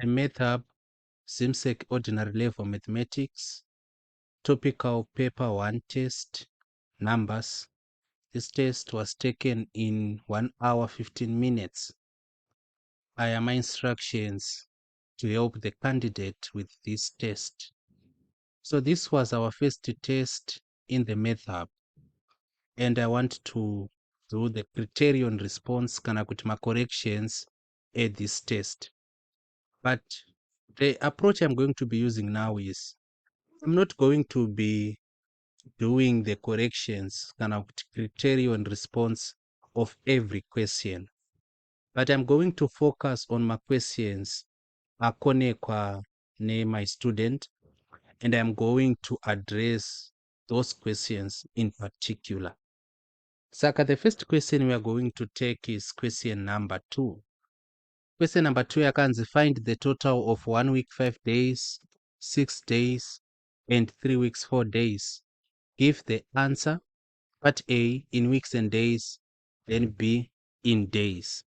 a MathHub ZIMSEC Ordinary Level Mathematics, Topical Paper 1 test, numbers. This test was taken in 1 hour 15 minutes. I am my instructions to help the candidate with this test. So this was our first test in the MathHub, and I want to do the criterion response kana kuti ma corrections at this test. But the approach I'm going to be using now is I'm not going to be doing the corrections kana kuti criterion response of every question, but I'm going to focus on my questions akonekwa ne my student, and I'm going to address those questions in particular. Saka, the first question we are going to take is question number 2. Question number 2 yakanzi find the total of 1 week 5 days, 6 days, and 3 weeks 4 days. Give the answer. Part A in weeks and days, then B in days.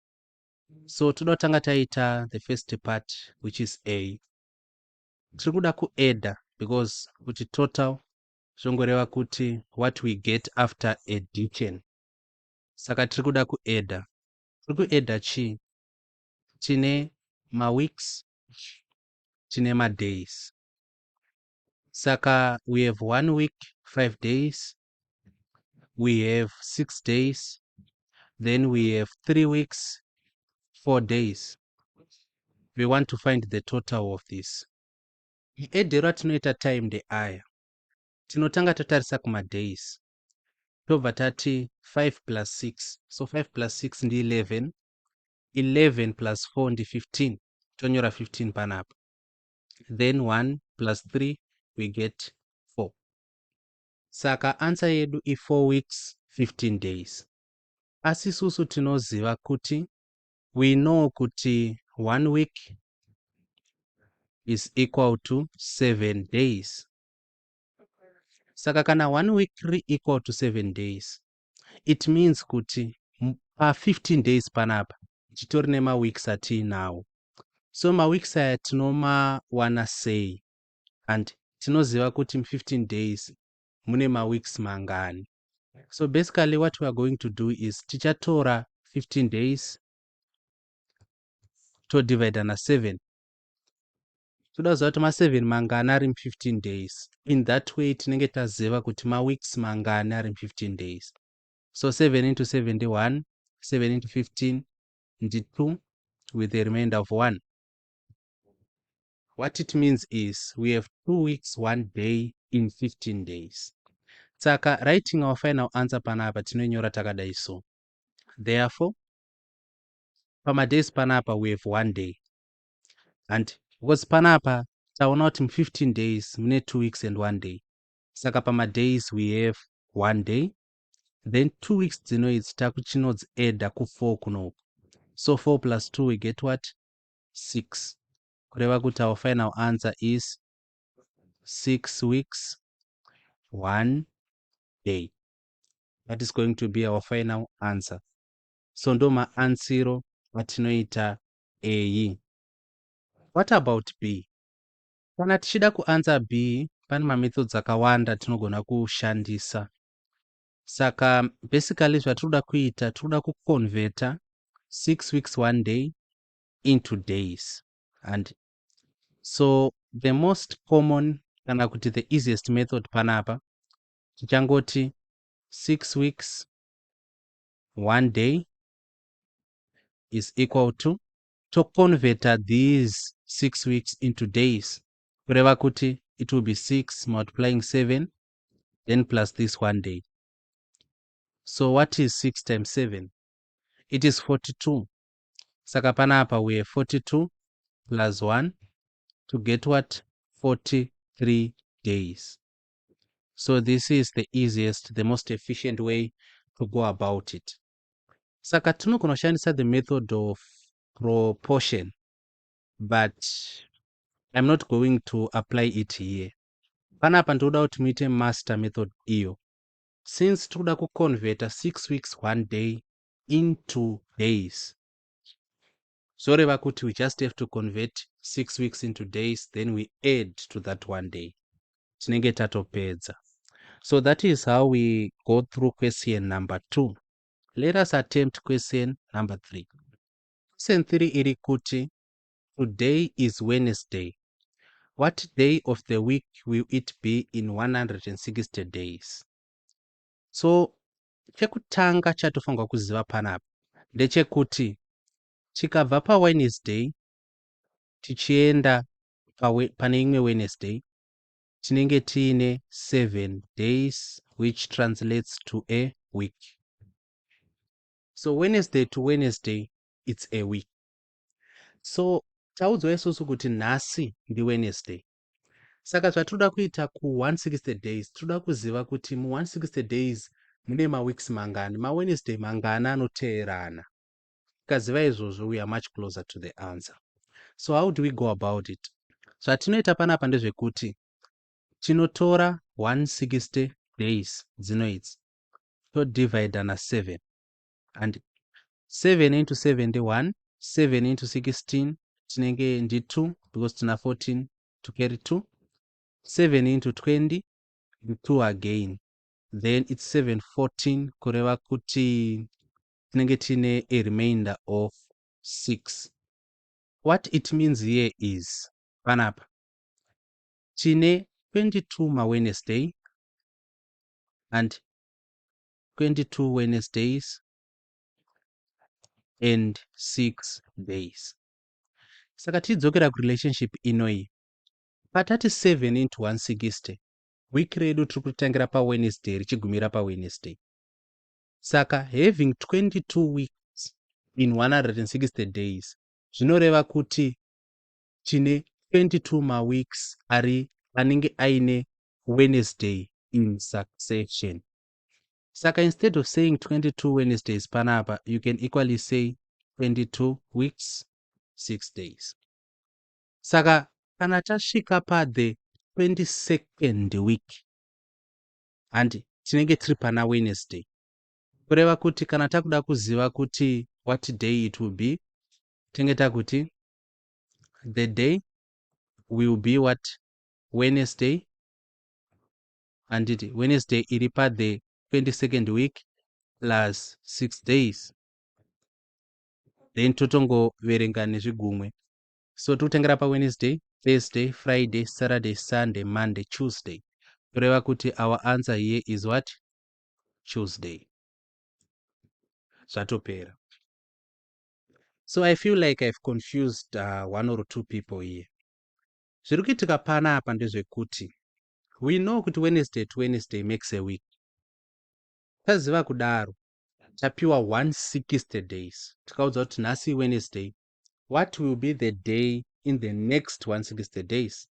So tinotanga taita the first part, which is A. Tirikuda kueda because kuti total zvongoreva kuti what we get after addition. Saka tirikuda kueda. Tirikueda chi? Tine ma weeks, tine ma days. Saka we have 1 week 5 days, we have 6 days, then we have 3 weeks 4 days. We want to find the total of this. Edera tinoita time de aya. Tinotanga tatarisa kuma days. Tobva tati 5 plus 6. So 5 plus 6 ndi 11. 11 plus 4 ndi 15. Tonyora 15 panapa. Then 1 plus 3 we get 4. Saka answer yedu I 4 weeks 15 days. Asi susu tinoziva kuti we know kuti 1 week is equal to 7 days. Saka kana 1 week equal to 7 days, it means kuti pa 15 days panapa chitori nema weeks atinawo. So ma weeks aya tinoma wana sei, and tinoziva kuti 15 days mune ma weeks mangani. So basically what we are going to do is tichatora 15 days to divide na 7. Todaziva kuti ma 7 mangani ari 15 days. In that way tinenge taziva kuti ma weeks mangani ari 15 days. So 7 into 71, 7 into 15 ndi 2 with the remainder of 1. What it means is we have 2 weeks 1 day in 15 days. Saka writing our final answer panapa tinonyora takadai so. Therefore, pama days panapa we have 1 day. And because panapa taona kuti 15 days mune 2 weeks and 1 day. Saka pama days we have 1 day. Then 2 weeks dzinoidzi takuchinodzi add ku 4 kunoku. So 4 plus 2 we get what? 6. Kureva kuti our final answer is 6 weeks 1 day. That is going to be our final answer. So ndo ma answero atinoita A. What about B? Kana tichida kuansa B, pane ma methods akawanda tinogona kushandisa. Saka basically zvatinoda kuita tinoda kuconverta 6 weeks 1 day into days. And so the most common kana kuti the easiest method panapa tichangoti 6 weeks 1 day is equal to convert these 6 weeks into days. Kureva kuti it will be 6 multiplying 7 then plus this 1 day. So what is 6 times 7? It is 42. Saka panapa we have 42 plus 1 to get what? 43 days. So this is the easiest, the most efficient way to go about it. Saka tinogona kushandisa the method of proportion, but I'm not going to apply it here. Panapa ndoda kuti muite master method iyo. Since toda kuconverta 6 weeks 1 day into days, zvoreva kuti we just have to convert 6 weeks into days, then we add to that one day. Tinenge tatopedza. So that is how we go through question number 2. Let us attempt question number 3. Question 3 iri kuti, today is Wednesday. What day of the week will it be in 160 days? So, chekutanga chatofanirwa kuziva panapa ndechekuti chikabva paWednesday tichienda pane imwe Wednesday tinenge tiine 7 days, which translates to a week. So Wednesday to Wednesday, it's a week. So taudzwa isusu kuti nhasi ndiWednesday. Saka zvatoda kuita ku160 days, toda kuziva kuti mu160 days mune maweeks mangani, maWednesday mangani anoteerana. Tikaziva izvozvo, we are much closer to the answer. So how do we go about it? Zvatinoita panapa ndezvekuti tinotora 160 days dzinoidzi todivide na7, and 7 into 7 ndi 1, 7 into 16 tinenge ndi 2 because tina 14 to carry 2, 7 into 20 ndi 2 again, then it's 714 kureva kuti tinenge tine a remainder of 6. What it means here is panapa tine 22 maWednesday and 22 Wednesdays and 6 days. Saka tidzokera kurelationship inoi, patati 7 into 160 week redu tiri kutangira paWednesday richigumira paWednesday. Saka having 22 weeks in 160 days zvinoreva kuti tine 22 maweeks anenge aine Wednesday in succession. Saka instead of saying 22 Wednesdays panapa, you can equally say 22 weeks, 6 days. Saka kana tasvika pa the 22nd week and tinenge tiri pana Wednesday, kureva kuti kana takuda kuziva kuti what day it will be, tinenge takuti the day will be what? Wednesday, and Wednesday iri pa the 22nd week plus 6 days, then totongoverenga nezvigumwe. So totengera pa Wednesday, Thursday, Friday, Saturday, Sunday, Monday, Tuesday. Kureva kuti our answer here is what? Tuesday. Zvatopera. So I feel like I've confused one or two people here. Zviri kuitika panapa ndezvekuti we know kuti Wednesday to Wednesday makes a week. Taziva kudaro tapiwa 160 days. Tikaudzwa kuti nhasi Wednesday, what will be the day in the next 160 days?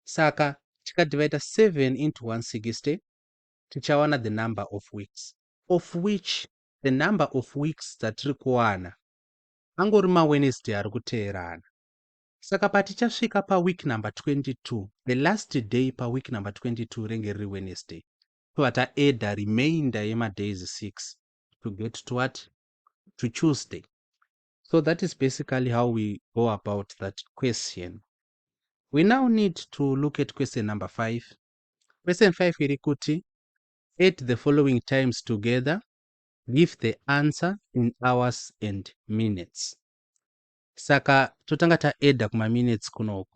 Saka tikadivide 7 into 160 tichawana the number of weeks, of which the number of weeks dzatiri kuwana angori maWednesday ari kuteerana. Saka patichasvika paweek number 22, the last day paweek number 22 renge riri Wednesday, tataedda remainder yemadays 6 to get to what? To Tuesday. So that is basically how we go about that question. We now need to look at question number 5. Question 5 iri kuti, add the following times together, give the answer in hours and minutes. Saka totanga taedda kuma minutes kunoku.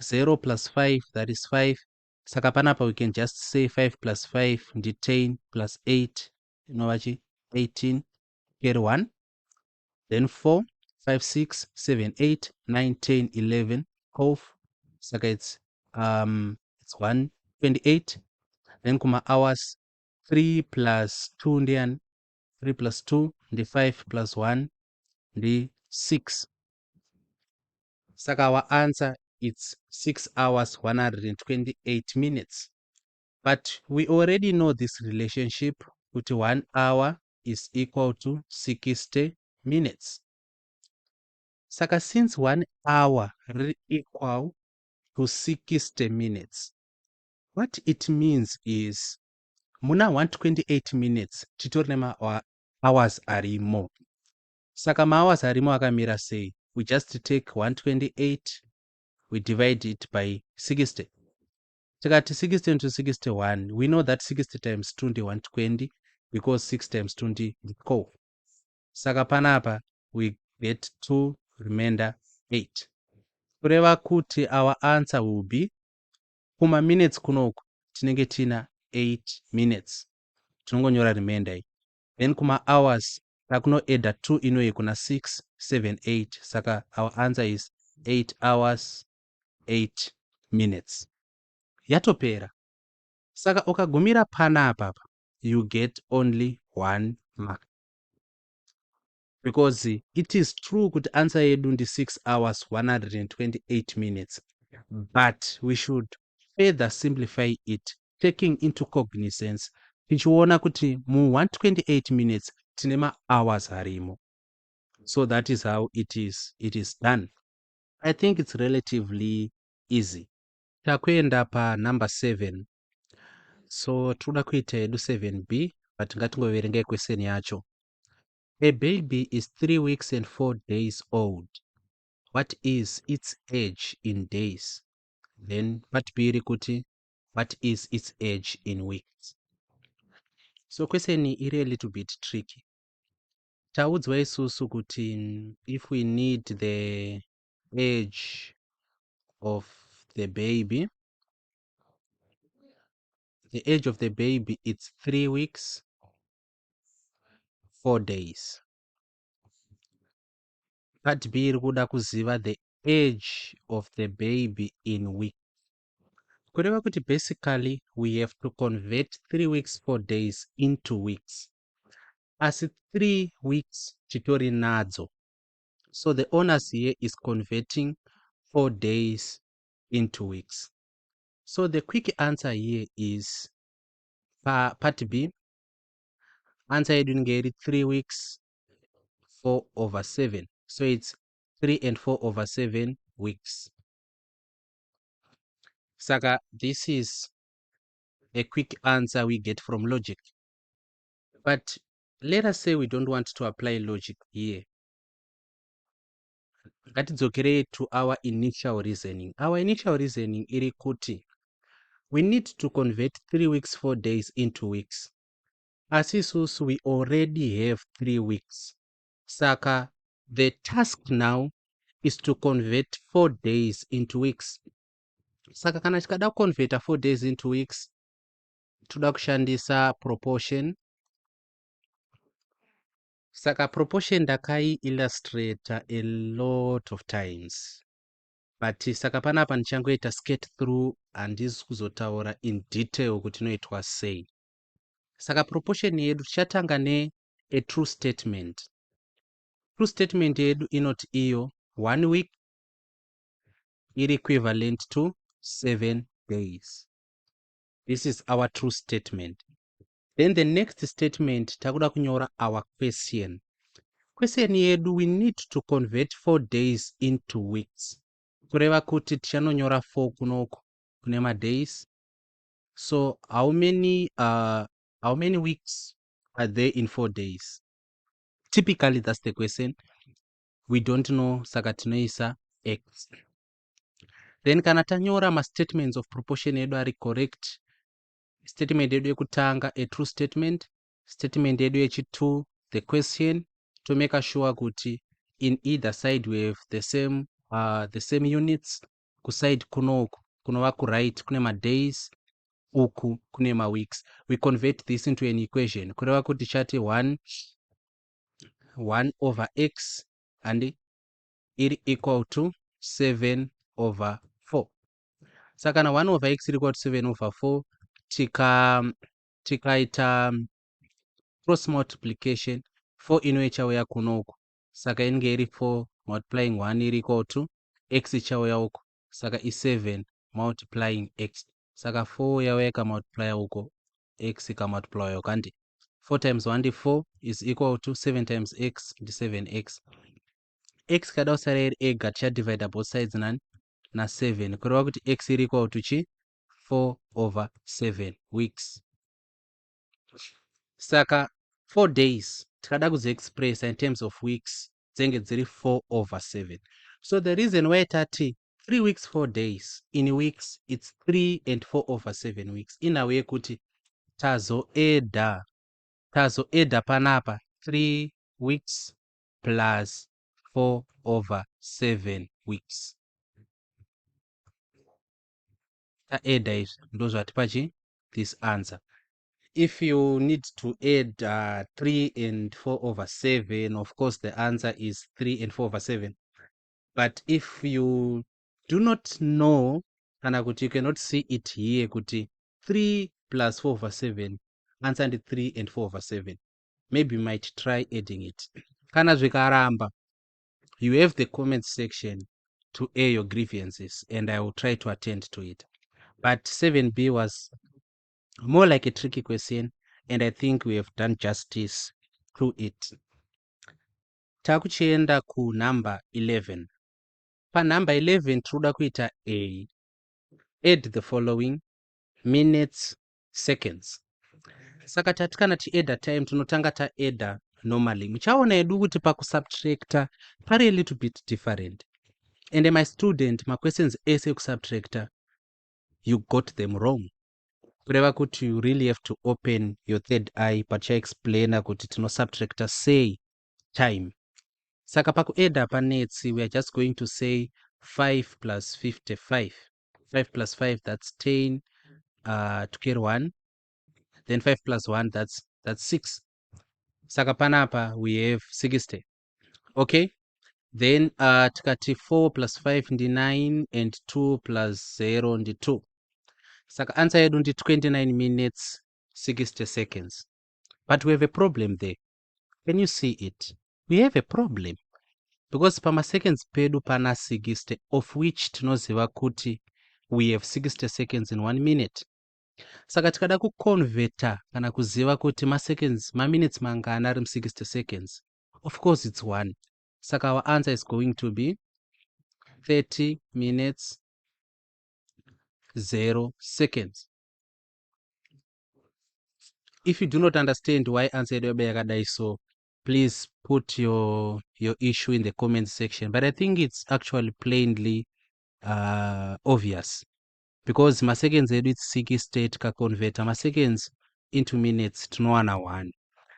0 plus 5, that is 5. Saka panapa we can just say 5 plus 5 ndi 10 plus 8, inovachi 18, carry 1, then 4, 5, 6, 7, 8, 9, 10, 11, 12. Saka it's 128. Then kuma hours 3 plus 2 ndian 3 plus 2 ndi 5 plus 1 ndi 6. Saka our answer is 6 hours 128 minutes. But we already know this relationship, kuti 1 hour is equal to 60 minutes. Saka since 1 hour is equal to 60 minutes, what it means is muna 128 minutes titori nema hours arimo. Saka mahours arimo akamira sei? We just take 128, we divide it by 60. Tikati 60 into 61, we know that 60 times 2 ndi 120 because 6 times 2 ndi 4. Saka panapa we get 2 remainder 8. Kureva kuti our answer will be kuma minutes kunoku tinenge tina 8 minutes. Tinongonyora remainder iyi. Then kuma hours takunoedda 2 inoyi kuna 6, 7, 8. Saka our answer is 8 hours 8 minutes. Yatopera. Saka ukagumira panapa you get only 1 mark. Because it is true kuti answer yedu ndi 6 hours 128 minutes. But we should further simplify it, taking into cognizance tichiona kuti mu 128 minutes tine ma hours harimo. So that is how it is done. I think it's relatively easy. Takuenda pa number 7. So toda kuita yedu 7b, but ngatingoverenge question yacho. A baby is 3 weeks and 4 days old. What is its age in days? Then part B kuti, what is its age in weeks? So question iri a little bit tricky. Taudzwa isusu kuti if we need the age of the baby, the age of the baby it's 3 weeks, 4 days. Part B iri kuda kuziva the age of the baby in weeks. Kureva kuti basically we have to convert 3 weeks 4 days into weeks. As 3 weeks titori nadzo. So the onus here is converting 4 days into weeks. So the quick answer here is part B. Answer yedu ngeri 3 weeks 4/7. So it's 3 and 4/7 weeks. Saka this is a quick answer we get from logic. But let us say we don't want to apply logic here. Ngatidzokere to our initial reasoning. Our initial reasoning iri kuti we need to convert 3 weeks 4 days into weeks. As isusu we already have 3 weeks. Saka the task now is to convert 4 days into weeks. Saka kana tikada convert 4 days into weeks, toda kushandisa proportion. Saka proportion ndakai illustrate a lot of times. But saka panapa ndichangoita skate through handisi kuzotaura in detail kuti inoitwa sei. Saka proportion yedu tichatanga ne a true statement. True statement yedu inoti iyo 1 week iri equivalent to 7 days. This is our true statement. Then the next statement takuda kunyora our question. Question yedu we need to convert 4 days into weeks. Kureva kuti tichanonyora 4 kunoku kune ma days. So how many weeks are there in 4 days? Typically that's the question. We don't know, saka tinoisa x. Then kana tanyora ma statements of proportion yedu are correct. Statement yedu yekutanga a true statement, statement yedu yechitu the question, to make sure kuti in either side we have the same units. Kuside kunoku kunova ku right kune ma days, uku kune ma weeks. We convert this into an equation. Kureva kuti chati 1/x and iri equal to 7/4. Saka na 1/x iri equal to 7/4, tikaita cross multiplication 4 inoichauya kunoku. Saka inge iri 4 multiplying 1 iri equal to x ichauya uko. Saka is 7 multiplying x. Saka 4 yauya ka multiply uko, x ka multiply uko. And 4 times 1 ndi 4 is equal to 7 times x ndi 7x. X kada usara iri ega ticha divide both sides na 7. Kureva kuti x iri equal to chi 4/7 weeks. Saka 4 days tikada kuziexpressa in terms of weeks dzinenge dziri 4/7. So the reason why tati 3 weeks 4 days in weeks it's 3 and 4/7 weeks in a way kuti tazoedha panapa 3 weeks plus 4/7 weeks. Taedha izvi ndozvatipa chi this answer. If you need to add 3 and 4/7, of course the answer is 3 and 4/7. But if you do not know, kana kuti you cannot see it here, kuti 3 plus 4/7, answer and 3 and 4/7. Maybe you might try adding it. Kana zvikaramba, you have the comment section to air your grievances and I will try to attend to it. But 7B was more like a tricky question and I think we have done justice to it. Takuchienda ku number 11. Pa number 11 tinoda kuita A. Add the following minutes, seconds. Saka tati kana tiedha time tinotanga taedha normally. Muchaona edu kuti pakusubtracta pari a little bit different. And my student, my questions ese kusubtracta, you got them wrong. Kureva kuti you really have to open your third eye pacha explainer kuti tinosubtracta say time. Saka pakuedha panetsi, we are just going to say 5 plus 55. 5 plus 5, that's 10, to get 1. Then 5 plus 1, that's 6. Saka panapa, we have 60. Okay? Then tikati 4 plus 5 ndi 9 and 2 plus 0 ndi 2. Saka answer yedu ndi 29 minutes, 60 seconds. But we have a problem there. Can you see it? We have a problem. Because pama seconds pedu pana 60, of which tinoziva kuti we have 60 seconds in 1 minute. Saka tikada kuconverta kana kuziva kuti ma seconds, ma minutes mangana ari 60 seconds. Of course it's 1. Saka our answer is going to be 30 minutes 0 seconds. If you do not understand why answer yedu yakadai so, please put your issue in the comment section. But I think it's actually plainly obvious. Because ma seconds edu it's 60 tikaconverta ma seconds into minutes tinowana 1.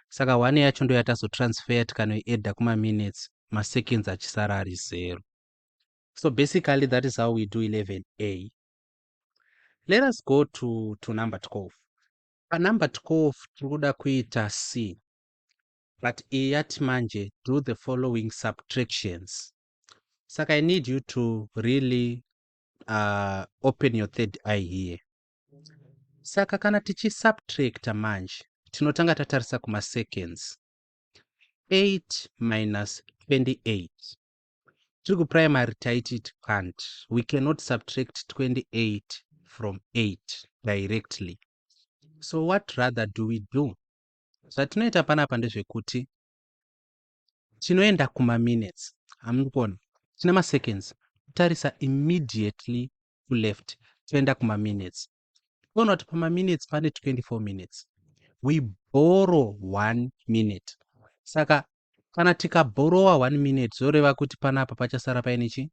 Saka 1 yacho ndo yatazotransfer tikanoiedha kuma minutes, ma seconds achisara ari 0. So basically that is how we do 11A. Let us go to number 12. Pa number 12 tinoda kuita C. But yati manje do the following subtractions. Saka I need you to really open your third eye here. Saka kana tichi subtracta manje tinotanga tatarisa kuma seconds. 8 minus 28. Tiri primary taiti it can't. We cannot subtract 28 from 8 directly. So what rather do we do? Zvatinoita panapa ndezvekuti tinoenda kuma minutes. Amukona. Tina ma seconds. Tarisa immediately to left. Toenda kuma minutes. Kona kuti pama minutes pane 24 minutes. We borrow 1 minute. Saka kana tika borrowa 1 minute zoreva kuti panapa pachasara paine chi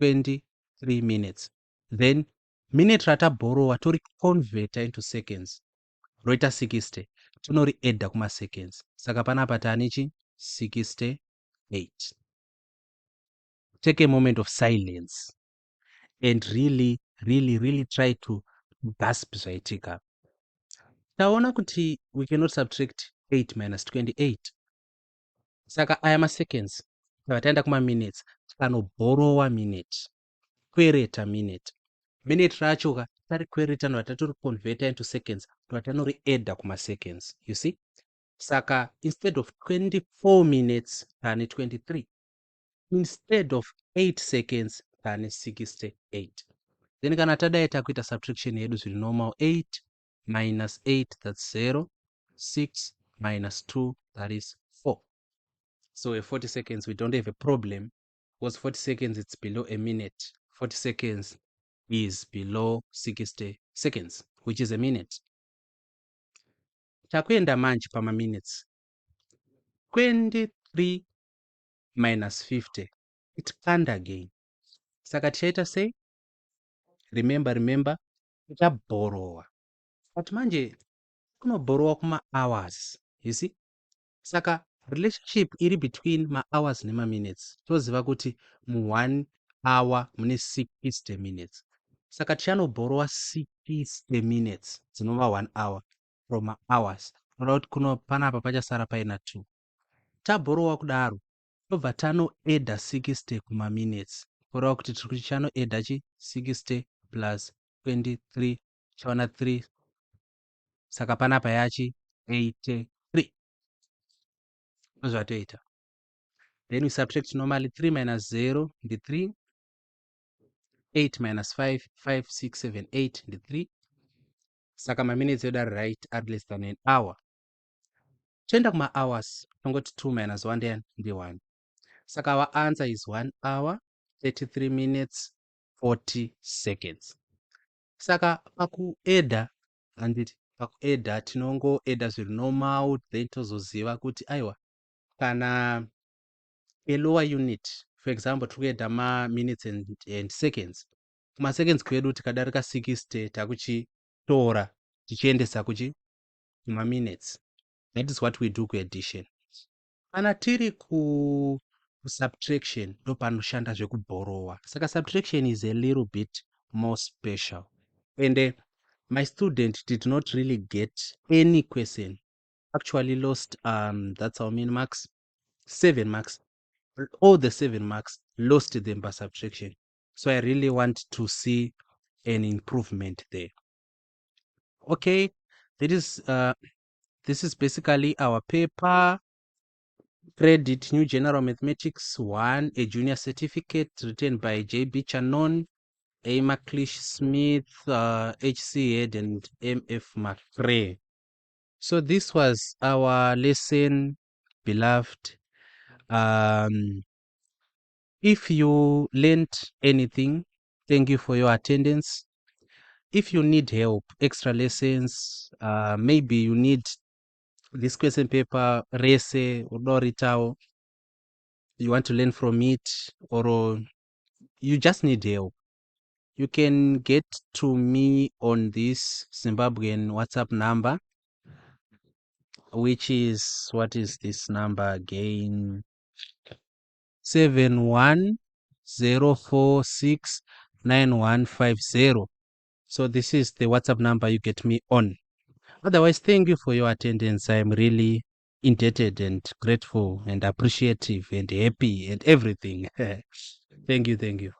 23 minutes. Then minute rata borrowa tori convert into seconds. Roita 60. Tonori edda kuma seconds. Saka panapa tani chi 68. Take a moment of silence and really try to grasp zvaitika. Taona kuti we cannot subtract 8 minus 28. Saka aya ma seconds. Tataenda kuma minutes. Tikanoborrowa minute. Kwereta minute. Minute racho tari kwereta no tatori convert into seconds. Tatanori edda kuma seconds. You see? Saka instead of 24 minutes tani 23. Instead of 8 seconds tani 68. Then kana tadaita kuita subtraction yedu zviri normal. 8 minus 8, that's 0. 6 minus 2, that is 4. So at 40 seconds we don't have a problem because 40 seconds it's below a minute. 40 seconds is below 60 seconds, which is a minute. Takuenda manje pama minutes. 23 minus 50. It can't again. Saka tichaita sei? Remember, tabhorowa. But manje kunobhorowa kuma-hours, you see? Saka relationship iri between ma-hours nema-minutes. Toziva kuti mu1 hour mune 60 minutes. Saka tichanobhorowa 60 minutes dzinova 1 hour from ma-hours. Kuda kuti panapa pachasara paina 2. Tabhorowa kudaro, tobva tanoedha 60 kuma-minutes. Kureva kuti tichanoedha 60 plus 23 tichawana 3. Saka panapa yachi 83. Zvatoita. Then we subtract normally 3 minus 0 the 3. 8 minus 5, 5, 6, 7, 8 the 3. Saka ma-minutes edu ari right are less than an hour. Tienda kuma-hours, tongoti 2 minus 1 then the 1. Saka our answer is 1 hour, 33 minutes, 40 seconds. Saka pakuedha, handiti pakuedha tinongoedha zviri normal, then tozoziva kuti aiwa kana a lower unit, for example tikuedha ma-minutes and seconds. Kuma-seconds kwedu tikadarika 60 takuchitora tichiendesa kuma-minutes. That is what we do ku-addition. Kana tiri ku-subtraction ndopanoshanda zvekubhorowa. Saka subtraction is a little bit more special. And my student did not really get any question. Actually lost, that's how many marks? 7 marks. All the 7 marks lost them by subtraction. So I really want to see an improvement there. Okay, this is basically our paper. Credit New General Mathematics 1, a junior certificate written by J.B. Channon, A. McLeish Smith, H.C. Head, and M.F. McRae. So this was our lesson, beloved. If you learned anything, thank you for your attendance. If you need help, extra lessons, maybe you need this question paper, rese, or Doritao, you want to learn from it, or you just need help, you can get to me on this Zimbabwean WhatsApp number, which is, what is this number again? 710469150. So this is the WhatsApp number you get me on. Otherwise, thank you for your attendance. I am really indebted and grateful and appreciative and happy and everything. Thank you.